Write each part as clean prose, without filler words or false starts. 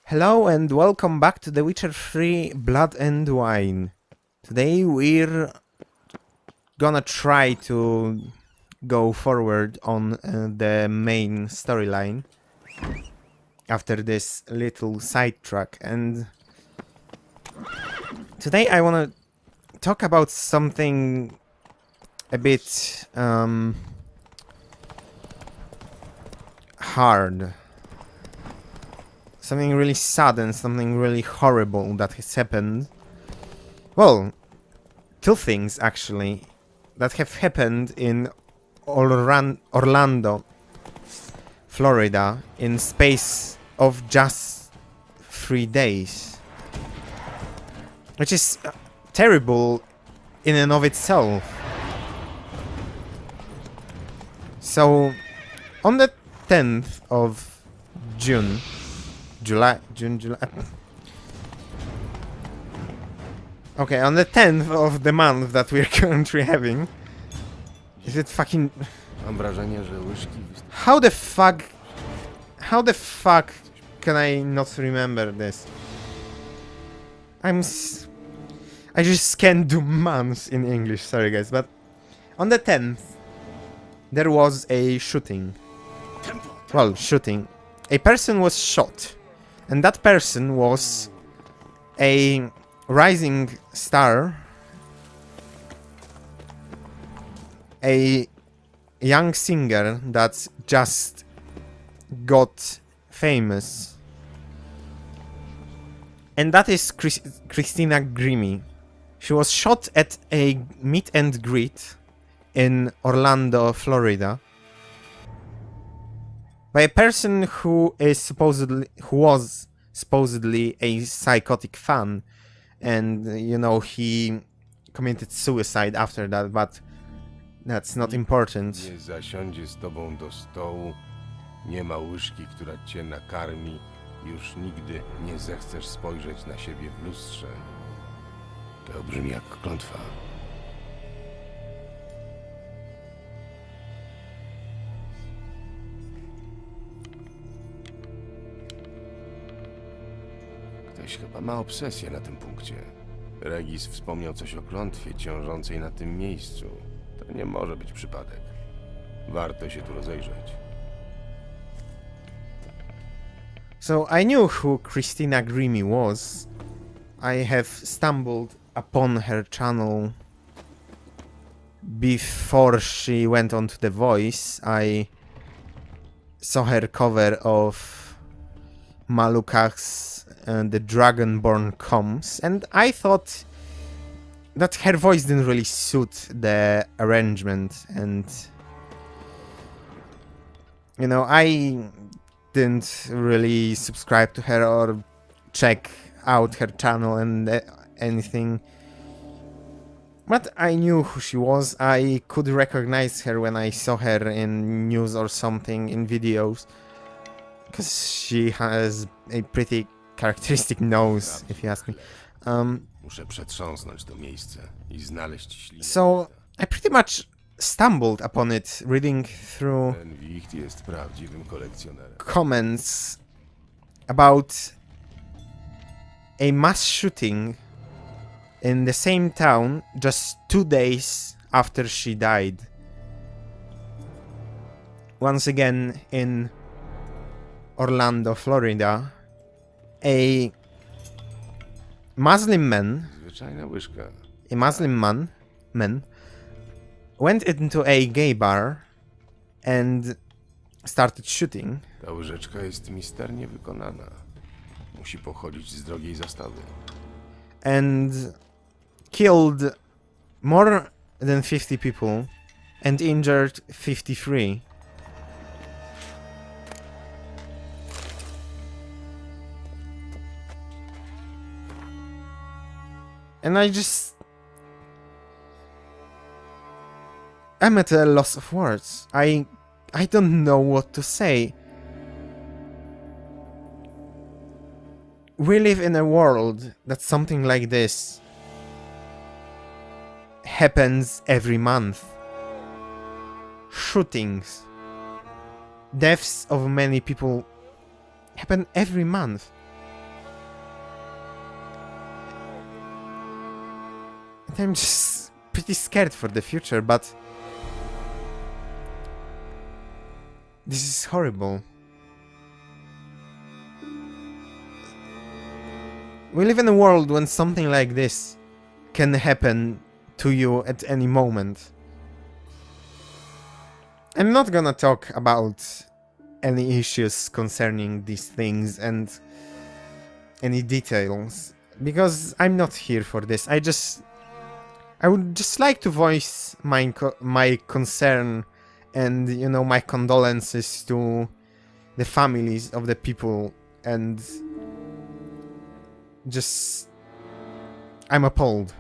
Hello and welcome back to The Witcher 3 Blood and Wine. Today we're gonna try to go forward on the main storyline after this little sidetrack, and today I wanna talk about something a bit hard. Something really sudden, something really horrible that has happened. Well, two things actually that have happened in Orlando, Florida, in space of just 3 days. Which is terrible in and of itself. So, on the 10th of June, July. Okay, on the 10th of the month that we're currently having. Is it fucking... Mam wrażenie, że łyżki How the fuck can I not remember this? I just can't do months in English, sorry guys, but on the 10th there was a shooting. Well, shooting. A person was shot. And that person was a rising star, a young singer that just got famous. And that is Christina Grimmie. She was shot at a meet and greet in Orlando, Florida, by a person who was supposedly a psychotic fan, and you know, he committed suicide after that, but that's not important. nie zasiądzie z tobą do stołu, nie ma łyżki, która cię nakarmi, już nigdy nie zechcesz spojrzeć na siebie w lustrze. To brzmi jak klątwa. Ktoś chyba ma obsesję na tym punkcie. Regis wspomniał coś o klątwie ciążącej na tym miejscu. To nie może być przypadek. Warto się tu rozejrzeć. So I knew who Christina Grimmie was. I have stumbled upon her channel before she went on to The Voice. I saw her cover of Malukach's The Dragonborn Comes, and I thought that her voice didn't really suit the arrangement, and you know, I didn't really subscribe to her or check out her channel and anything, but I knew who she was. I could recognize her when I saw her in news or something, in videos, because she has a pretty characteristic nose, if you ask me. Muszę przetrząsnąć to miejsce i znaleźć ślinę. So I pretty much stumbled upon it reading through Ten wicht jest prawdziwym kolekcjonerem. comments about a mass shooting in the same town just 2 days after she died. Once again in Orlando, Florida, a Muslim Zwyczajna łyżka. man went into a gay bar and started shooting. Ta łyżeczka jest misternie wykonana. Musi pochodzić z drogiej zastawy. And killed more than 50 people and injured 53. And I'm at a loss of words. I don't know what to say. We live in a world that something like this happens every month. Shootings, deaths of many people happen every month. I'm just pretty scared for the future, but this is horrible. We live in a world when something like this can happen to you at any moment. I'm not gonna talk about any issues concerning these things and any details, because I'm not here for this. I would just like to voice my concern and, you know, my condolences to the families of the people, and just... I'm appalled.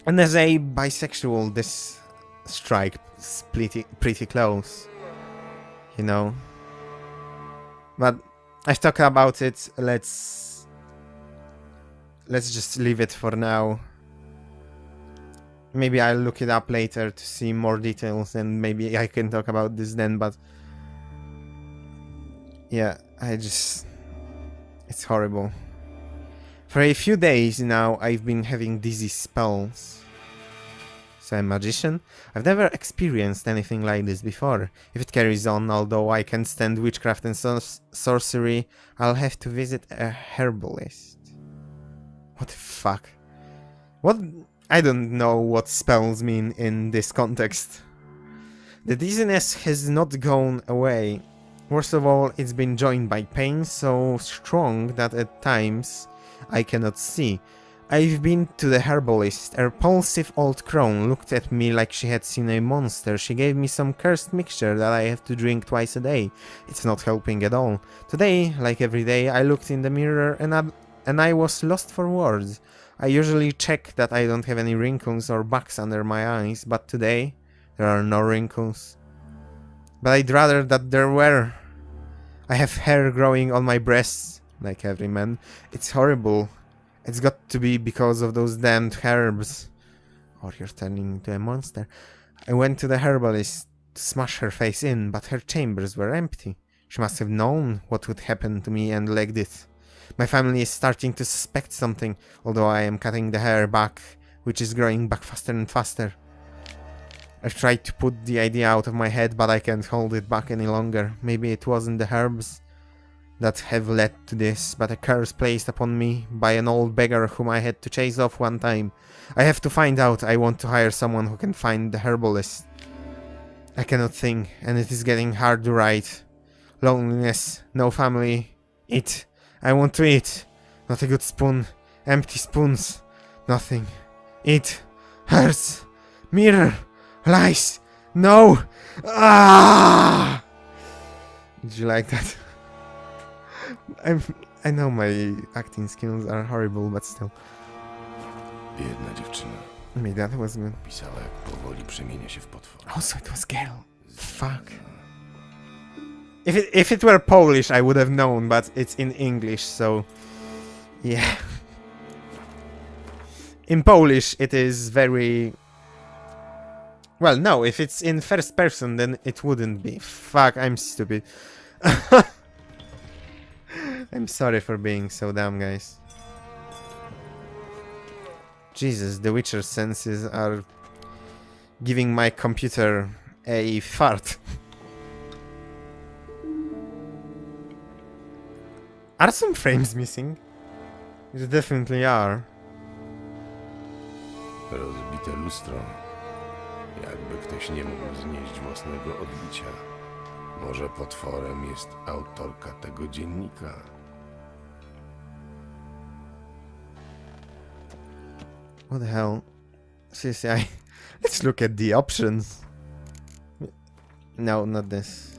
And as a bisexual, this strike is pretty close, you know. But I've talked about it. Let's just leave it for now. Maybe I'll look it up later to see more details, and maybe I can talk about this then. But yeah, it's horrible. For a few days now, I've been having dizzy spells. So I'm a magician? I've never experienced anything like this before. If it carries on, although I can stand witchcraft and sorcery, I'll have to visit a herbalist. What the fuck? What? I don't know what spells mean in this context. The dizziness has not gone away. Worst of all, it's been joined by pain so strong that at times I cannot see. I've been to the herbalist. A repulsive old crone looked at me like she had seen a monster. She gave me some cursed mixture that I have to drink twice a day. It's not helping at all. Today, like every day, I looked in the mirror and I was lost for words. I usually check that I don't have any wrinkles or bugs under my eyes, but today there are no wrinkles. But I'd rather that there were. I have hair growing on my breasts, like every man. It's horrible. It's got to be because of those damned herbs. Or you're turning into a monster. I went to the herbalist to smash her face in, but her chambers were empty. She must have known what would happen to me and legged it. My family is starting to suspect something, although I am cutting the hair back, which is growing back faster and faster. I've tried to put the idea out of my head, but I can't hold it back any longer. Maybe it wasn't the herbs that have led to this, but a curse placed upon me by an old beggar whom I had to chase off one time. I have to find out. I want to hire someone who can find the herbalist. I cannot think, and it is getting hard to write. Loneliness, no family. Eat. I want to eat. Not a good spoon. Empty spoons. Nothing. Eat. Hurts. Mirror. Lies. No. Ah! Did you like that? I know my acting skills are horrible, but still. Biedna dziewczyna. Maybe that was good. Pisała, jak powoli przemienia się w potwora. Also, it was girl. Fuck. If it were Polish, I would have known, but it's in English, so yeah. In Polish, it is very... Well, no, if it's in first person, then it wouldn't be. Fuck, I'm stupid. I'm sorry for being so dumb, guys. Jesus, the Witcher senses are giving my computer a fart. Are some frames missing? There definitely are. Rozbite lustro. Jakby ktoś nie mógł znieść własnego odbicia. Może potworem jest autorka tego dziennika. What the hell? Seriously, let's look at the options. No, not this.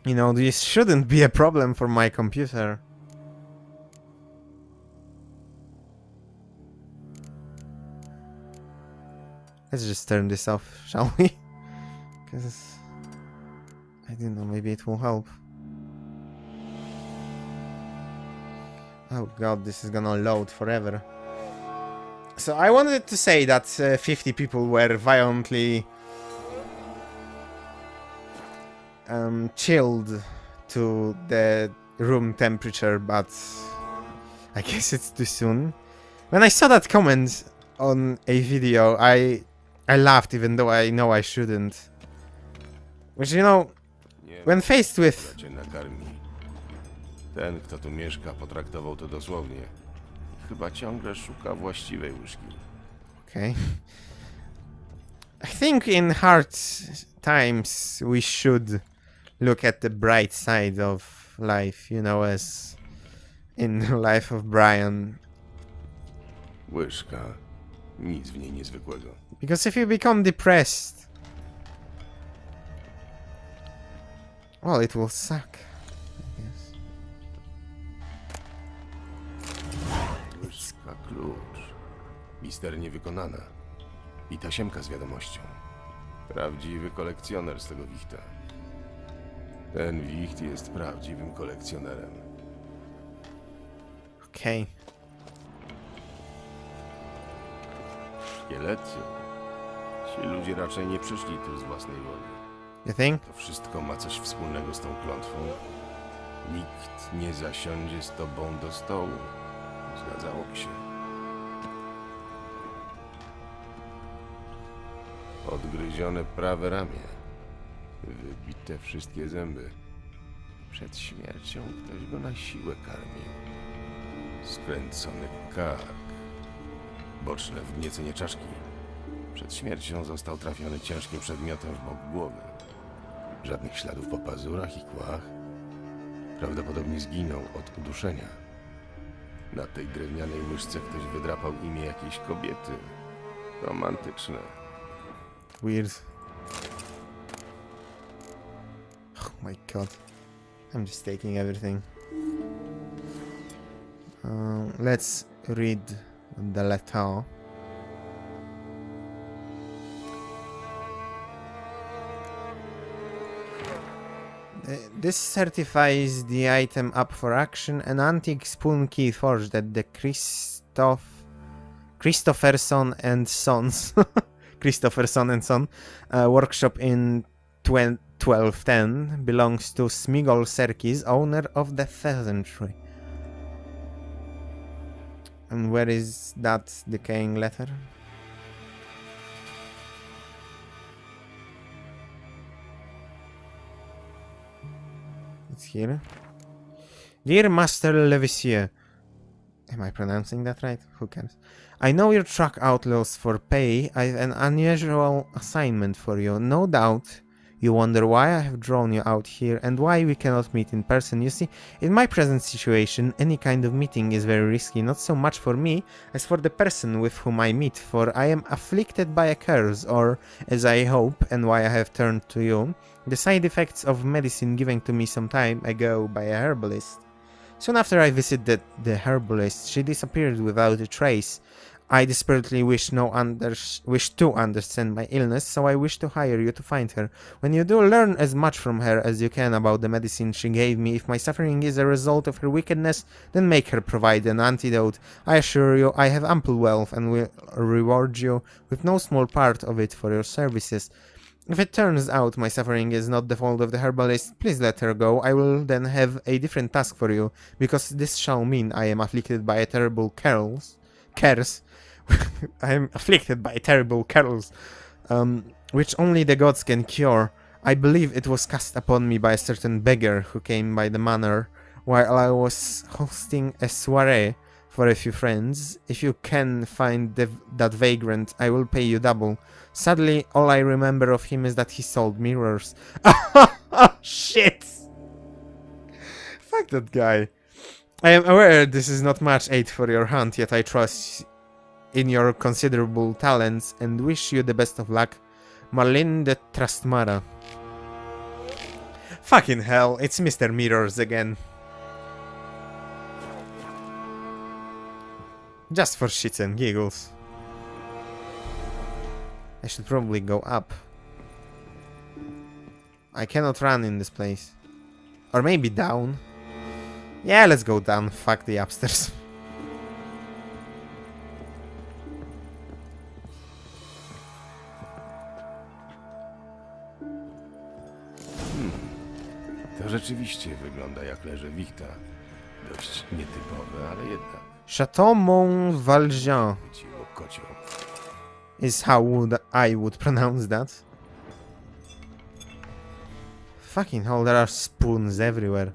You know, this shouldn't be a problem for my computer. Let's just turn this off, shall we? Because I don't know, maybe it will help. Oh god, this is gonna load forever. So I wanted to say that 50 people were violently chilled to the room temperature, but I guess it's too soon. When I saw that comment on a video, I laughed even though I know I shouldn't. Which, you know, Nie when faced with... która cię nakarmi. Ten, kto tu mieszka, potraktował to dosłownie. Chyba ciągle szuka właściwej łyżki. Okay. I think in hard times we should look at the bright side of life, you know, as in the life of Brian. Łyżka. Nic w niej niezwykłego. Because if you become depressed, well, it will suck, I guess. Łyżka klucz. Misternie wykonana. I tasiemka z wiadomością. Prawdziwy kolekcjoner z tego wichta. Ten wicht jest prawdziwym kolekcjonerem. Okay. Szkielety. Ci ludzie raczej nie przyszli tu z własnej woli. You think? To wszystko ma coś wspólnego z tą klątwą. Nikt nie zasiądzie z tobą do stołu. Zgadzałoby się. Odgryzione prawe ramię. Wybite wszystkie zęby. Przed śmiercią ktoś go na siłę karmił. Skręcony kark. Boczne wgniecenie czaszki. Przed śmiercią został trafiony ciężkim przedmiotem w bok głowy. Żadnych śladów po pazurach i kłach. Prawdopodobnie zginął od uduszenia. Na tej drewnianej łyżce ktoś wydrapał imię jakiejś kobiety. Romantyczne. Weird. Oh my god. I'm just taking everything. Let's read the letter. This certifies the item up for action. An antique spoon key forged at the Christopherson and Sons Christopherson and Son workshop in 1210 belongs to Smigol Serkis, owner of the Pheasantry. And where is that decaying letter? It's here. Dear Master Levisier, am I pronouncing that right? Who cares? I know you're truck outlaws for pay. I have an unusual assignment for you. No doubt you wonder why I have drawn you out here and why we cannot meet in person. You see, in my present situation, any kind of meeting is very risky, not so much for me as for the person with whom I meet, for I am afflicted by a curse, or, as I hope, and why I have turned to you, the side effects of medicine given to me some time ago by a herbalist. Soon after I visited the herbalist, she disappeared without a trace. I desperately wish to understand my illness, so I wish to hire you to find her. When you do, learn as much from her as you can about the medicine she gave me. If my suffering is a result of her wickedness, then make her provide an antidote. I assure you, I have ample wealth and will reward you with no small part of it for your services. If it turns out my suffering is not the fault of the herbalist, please let her go. I will then have a different task for you, because this shall mean I am afflicted by a terrible curse. I am afflicted by terrible curse, which only the gods can cure. I believe it was cast upon me by a certain beggar who came by the manor while I was hosting a soiree for a few friends. If you can find that vagrant, I will pay you double. Sadly, all I remember of him is that he sold mirrors. Oh, shit! Fuck that guy. I am aware this is not much aid for your hunt, yet I trust in your considerable talents and wish you the best of luck. Marlene de Trastmara. Fucking hell, it's Mr. Mirrors again. Just for shits and giggles. I should probably go up. I cannot run in this place. Or maybe down. Yeah, let's go down. Fuck the upstairs. rzeczywiście wygląda jak leże wichta. Dość nietypowe, ale jednak. Chateau Mont Valjean Chwyciło kocioł. is how I would pronounce that. Fucking hell, there are spoons everywhere.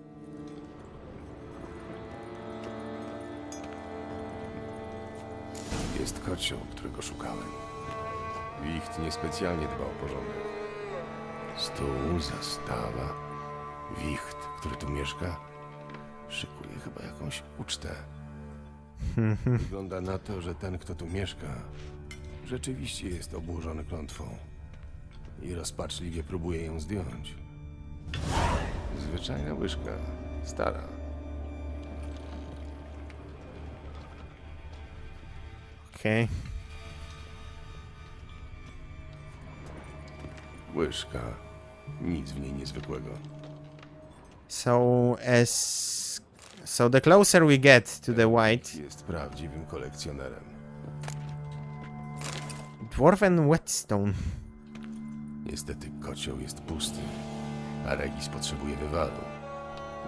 Jest kocioł, którego szukałem. Wicht niespecjalnie dba o porządek. Stół, zastawa. Wicht, który tu mieszka, szykuje chyba jakąś ucztę. Wygląda na to, że ten, kto tu mieszka, rzeczywiście jest obłożony klątwą i rozpaczliwie próbuje ją zdjąć. Zwyczajna łyżka, stara. Okay. Łyżka. Nic w niej niezwykłego. So the closer we get to the white, Jest prawdziwym kolekcjonerem. dwarven whetstone. Niestety kocioł jest pusty, a Regis potrzebuje wywaru.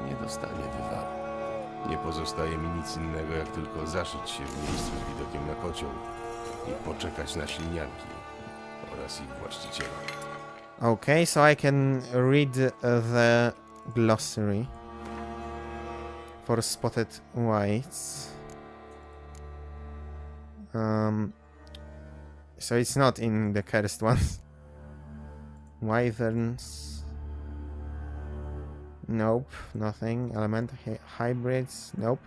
Nie dostanie wywaru. Nie pozostaje mi nic innego, jak tylko zaszyć się w miejscu z widokiem na kocioł i poczekać na silnianki oraz ich właściciela. Okay, so I can read the glossary for spotted whites. So it's not in the cursed ones. Wyverns. Nope, nothing. Elemental hybrids. Nope.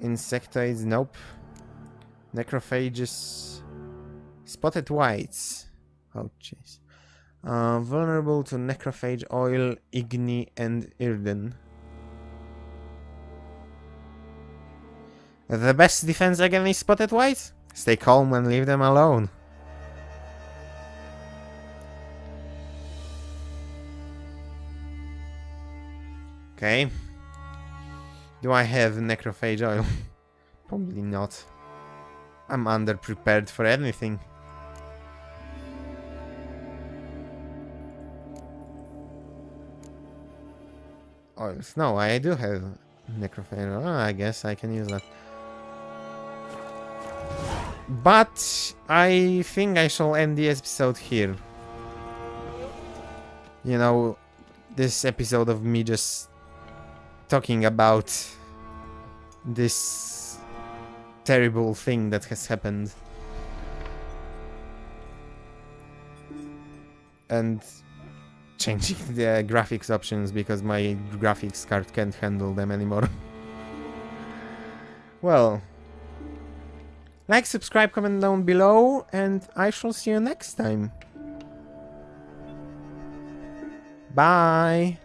Insectoids. Nope. Necrophages. Spotted whites. Oh, jeez. Vulnerable to necrophage oil, igni, and irden. The best defense against spotted whites? Stay calm and leave them alone. Okay. Do I have necrophage oil? Probably not. I'm underprepared for anything. Oils. No, I do have necrophage oil. I guess I can use that. But I think I shall end the episode here. You know, this episode of me just talking about this terrible thing that has happened. And changing the graphics options because my graphics card can't handle them anymore. Well, like, subscribe, comment down below, and I shall see you next time. Bye!